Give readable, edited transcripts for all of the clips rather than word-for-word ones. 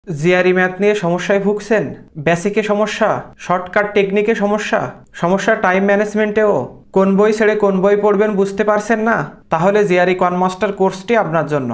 GRE math নিয়ে সমস্যায় ভুগছেন? বেসিকে সমস্যা, শর্টকাট টেকনিকে সমস্যা, সমস্যা টাইম ম্যানেজমেন্টেও, কোন বই ছেড়ে কোন বই পড়বেন বুঝতে পারছেন না? তাহলে জিআরই কনমাস্টার কোর্সটি আপনার জন্য।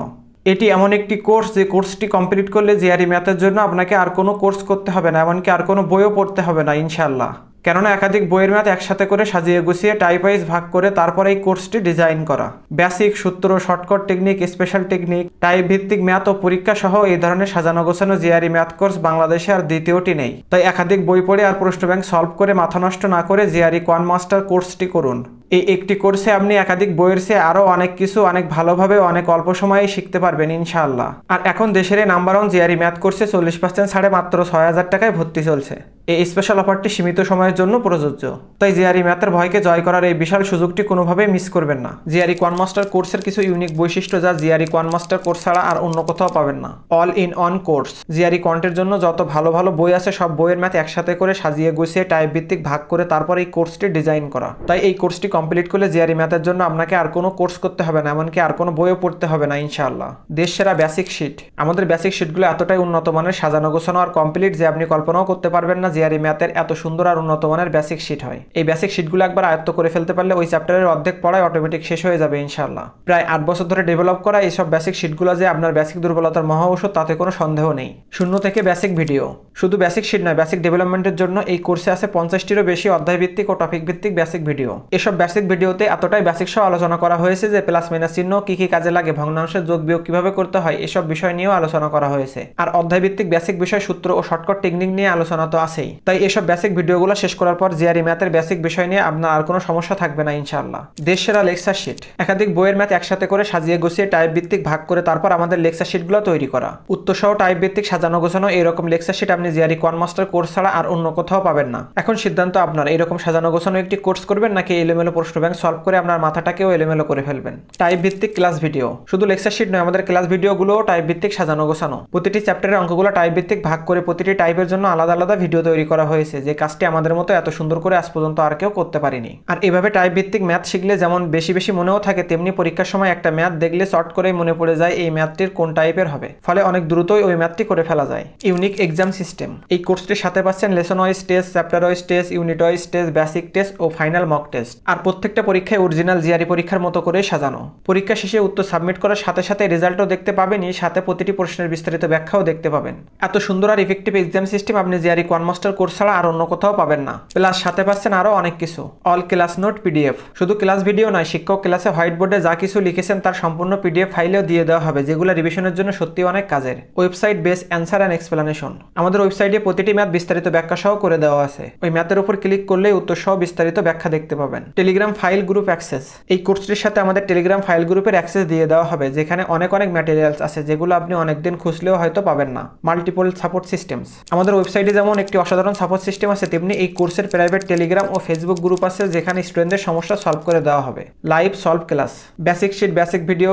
এটি এমন একটি কোর্স যে কোর্সটি কমপ্লিট করলে জিআরই ম্যাথের জন্য আপনাকে আর কোনো কোর্স করতে হবে না, এমনকি আর কোনো বইও পড়তে হবে না ইনশাআল্লাহ। কেননা একাধিক বইয়ের ম্যাথ একসাথে করে সাজিয়ে গুছিয়ে টাইপ ওয়াইজ ভাগ করে তারপর এই কোর্সটি ডিজাইন করা। বেসিক, সূত্র, shortcut technique, special technique, type ভিত্তিক ম্যাথ ও পরীক্ষা সহ এই ধরনের সাজানো গোছানো জিআরই ম্যাথ কোর্স বাংলাদেশে আর দ্বিতীয়টি নেই। তাই একাধিক বই পড়ে আর প্রশ্ন ব্যাংক সলভ করে মাথা নষ্ট না করে জিআরই কনমাস্টার কোর্সটি করুন। এই একটি কোর্সে আপনি একাধিক বইয়ের চেয়ে আরও অনেক কিছু অনেক ভালোভাবে অনেক অল্প সময়ে শিখতে পারবেন ইনশাআল্লাহ। আর এখন দেশের এই নাম্বার 1 জিআরই ম্যাথ কোর্সে 40% ছাড়ে মাত্র 6000 টাকায় ভর্তি চলছে। এই স্পেশাল অফারটি সীমিত সময়ের জন্য প্রযোজ্য। তাই জিআরই ম্যাথের ভয়কে জয় করার এই বিশাল সুযোগটি কোনোভাবেই মিস করবেন না। জিআরই কনমাস্টার কোর্সের কিছু ইউনিক বৈশিষ্ট্য যা জিআরই কনমাস্টার কোর্স ছাড়া আর অন্য কোথাও পাবেন না। All in one course. GRE কন্টের জন্য যত ভালো ভালো বই আছে সব বইয়ের ম্যাথ একসাথে করে সাজিয়ে গুছিয়ে টাইপ ভিত্তিক ভাগ করে তারপর এই কোর্সটি ডিজাইন করা। তাই এই কোর্সটি কমপ্লিট করলে জিআরই ম্যাথের জন্য আপনাকে আর কোনো কোর্স করতে হবে না, এমনকি আর কোনো বইও পড়তে হবে না ইনশাআল্লাহ। দেশ সেরা বেসিক শিট। আমাদের বেসিক শিটগুলো এতটাই উন্নত মানের, সাজানো গোছানো আর কমপ্লিট যে আপনি কল্পনাও করতে পারবেন না জিআরই ম্যাথের এত সুন্দর আর উন্নত মানের বেসিক শিট হয়। এই বেসিক শিটগুলো একবার আয়ত্ত করে ফেলতে পারলে ওই চ্যাপ্টারের অর্ধেক পড়াই অটোমেটিক শেষ হয়ে যাবে ইনশাআল্লাহ। প্রায় 8 বছর ধরে ডেভেলপ করা এইসব বেসিক শিটগুলো যে আপনার বেসিক দুর্বলতার মহা ঔষধ তাতে কোনো সন্দেহ নেই। শূন্য থেকে বেসিক ভিডিও। শুধু বেসিক শিট নয়, বেসিক ডেভেলপমেন্টের জন্য এই কোর্সে আছে 50টিরও বেশি অধ্যায় ভিত্তিক ও টপিক ভিত্তিক বেসিক ভিডিও। এসব বেসিক ভিডিওতে এতটাই বেসিক সহ আলোচনা করা হয়েছে যে প্লাস মাইনাস চিহ্ন কি কি কাজে লাগে, ভগ্নাংশের যোগ বিয়োগ কিভাবে করতে হয় এসব বিষয় নিয়েও আলোচনা করা হয়েছে। আর অধ্যায় ভিত্তিক বেসিক বিষয়, সূত্র ও শর্টকাট টেকনিক নিয়ে আলোচনা তো আছেই। তাই এসব বেসিক ভিডিওগুলো শেষ করার পর জিআরই ম্যাথের বেসিক বিষয় নিয়ে আপনার আর কোনো সমস্যা থাকবে না ইনশাআল্লাহ। দেশ সেরা লেকচার শিট। একাধিক বইয়ের ম্যাথ একসাথে করে সাজিয়ে গুছিয়ে টাইপ ভিত্তিক ভাগ করে তারপর আমাদের লেকচার শিটগুলো তৈরি করা। উত্তর সহ টাইপ ভিত্তিক সাজানো গোছানো এরকম লেকচার শিট আপনি জিআরই কনমাস্টার কোর্স ছাড়া আর অন্য কোথাও পাবেন না। এখন সিদ্ধান্ত আপনার, এইরকম সাজানো গোছানো একটি কোর্স করবেন নাকি এলোমেলো প্রশ্ন ব্যাংক সলভ করে আপনার মাথাটাকেও এলোমেলো করে ফেলবেন। টাইপ ভিত্তিক ক্লাস ভিডিও। শুধু লেকচার শিট নয়, আমাদের ক্লাস ভিডিওগুলোও টাইপ ভিত্তিক সাজানো গোছানো। প্রতিটি চ্যাপ্টারের অঙ্কগুলো টাইপ ভিত্তিক ভাগ করে প্রতিটি টাইপের জন্য আলাদা আলাদা ভিডিও তৈরি করা হয়েছে, যে কাজটি আমাদের মতো এত সুন্দর করে আজ পর্যন্ত আর কেউ করতে পারিনি। আর এভাবে টাইপ ভিত্তিক ম্যাথ শিখলে যেমন বেশি বেশি মনেও থাকে, তেমনি পরীক্ষার সময় একটা ম্যাথ দেখলে শর্ট করেই মনে পড়ে যায় এই ম্যাথটির কোন টাইপের হবে, ফলে অনেক দ্রুতই ওই ম্যাথটি করে ফেলা যায়। Unique exam system. এই কোর্সটির সাথে পাচ্ছেন lesson wise test, chapter wise test, unit wise test, basic test ও ফাইনাল মক টেস্ট। আর প্রত্যেকটা পরীক্ষায় অরিজিনাল জিআরই পরীক্ষার মতো করে সাজানো। পরীক্ষা শেষে উত্তর সাবমিট করার সাথে সাথে রেজাল্টও দেখতে পাবেনই, সাথে প্রতিটি প্রশ্নের বিস্তারিত ব্যাখ্যাও দেখতে পাবেন। এত সুন্দর আর ইফেক্টিভ এক্সাম সিস্টেম আপনি জিআরই কনমাস্টার কোর্স ছাড়া আর অন্য কোথাও পাবেন না। প্লাস সাথে পাচ্ছেন আরও অনেক কিছু। All class note PDF. শুধু ক্লাস ভিডিও নয়, শিক্ষক ক্লাসে হোয়াইট বোর্ডে যা কিছু লিখেছেন তার সম্পূর্ণ পিডিএফ ফাইলেও দিয়ে দেওয়া হবে, যেগুলো রিভিশনের জন্য সত্যি অনেক কাজের। Website base answer and explanation. আমাদের ওয়েবসাইটে প্রতিটি ম্যাথ বিস্তারিত ব্যাখ্যা সহ করে দেওয়া আছে। ওই ম্যাথের উপর ক্লিক করলেই উত্তর সহ বিস্তারিত ব্যাখ্যা দেখতে পাবেন। Telegram file group access. এই কোর্সটির সাথে আমাদের টেলিগ্রাম ফাইল গ্রুপের অ্যাক্সেস দিয়ে দেওয়া হবে, যেখানে অনেক ম্যাটেরিয়ালস আছে যেগুলো আপনি অনেকদিন খুঁজলেও হয়তো পাবেন না। Multiple support systems. আমাদের ওয়েবসাইটে যেমন একটি অসাধারণ সাপোর্ট সিস্টেম আছে, তেমনি এই কোর্সের প্রাইভেট টেলিগ্রাম ও ফেসবুক গ্রুপ আছে, যেখানে স্টুডেন্টদের সমস্যা সলভ করে দেওয়া হবে। Live solve class. Basic sheet, basic video,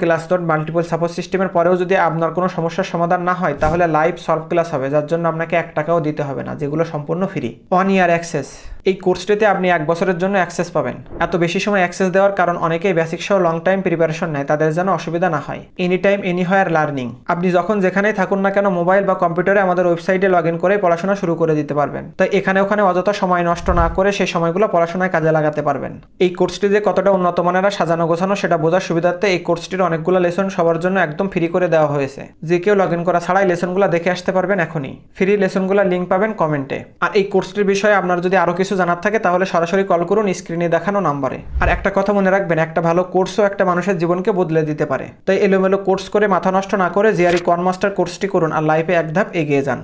class note, multiple support সিস্টেমের পরেও যদি আপনার কোনো সমস্যার সমাধান না হয়, তাহলে লাইভ সলভ ক্লাস হবে, যার জন্য আপনাকে 1 টাকাও দিতে হবে না, যেগুলো সম্পূর্ণ ফ্রি। 1 ইয়ার অ্যাক্সেস। এই কোর্সটিতে আপনি 1 বছরের জন্য অ্যাক্সেস পাবেন। এত বেশি সময় অ্যাক্সেস দেওয়ার কারণ অনেকেই বেসিক সহ লং টাইম প্রিপারেশন নেয়, তাদের যেন অসুবিধা না হয়। Any time anywhere learning. আপনি যখন যেখানেই থাকুন না কেন মোবাইল বা কম্পিউটারে আমাদের ওয়েবসাইটে লগ ইন করে পড়াশোনা শুরু করে দিতে পারবেন। তাই এখানে ওখানে অযথা সময় নষ্ট না করে সেই সময়গুলো পড়াশোনায় কাজে লাগাতে পারবেন। এই কোর্সটি যে কতটা উন্নত মানের আর সাজানো গোছানো সেটা বোঝার সুবিধার্থে এই কোর্সটির অনেকগুলো লেসন সবার জন্য একদম ফ্রি করে দেওয়া হয়েছে। যে কেউ লগ ইন করা ছাড়াই লেসনগুলো দেখে আসতে পারবেন এখনই। ফ্রি লেসনগুলোর লিঙ্ক পাবেন কমেন্টে। আর এই কোর্সটির বিষয়ে আপনার যদি আরও কিছু জানার থাকে তাহলে সরাসরি কল করুন স্ক্রিনে দেখানো নাম্বারে। আর একটা কথা মনে রাখবেন, একটা ভালো কোর্সও একটা মানুষের জীবনকে বদলে দিতে পারে। তাই এলোমেলো কোর্স করে মাথা নষ্ট না করে জিআরই কনমাস্টার কোর্সটি করুন আর লাইফে এক ধাপ এগিয়ে যান।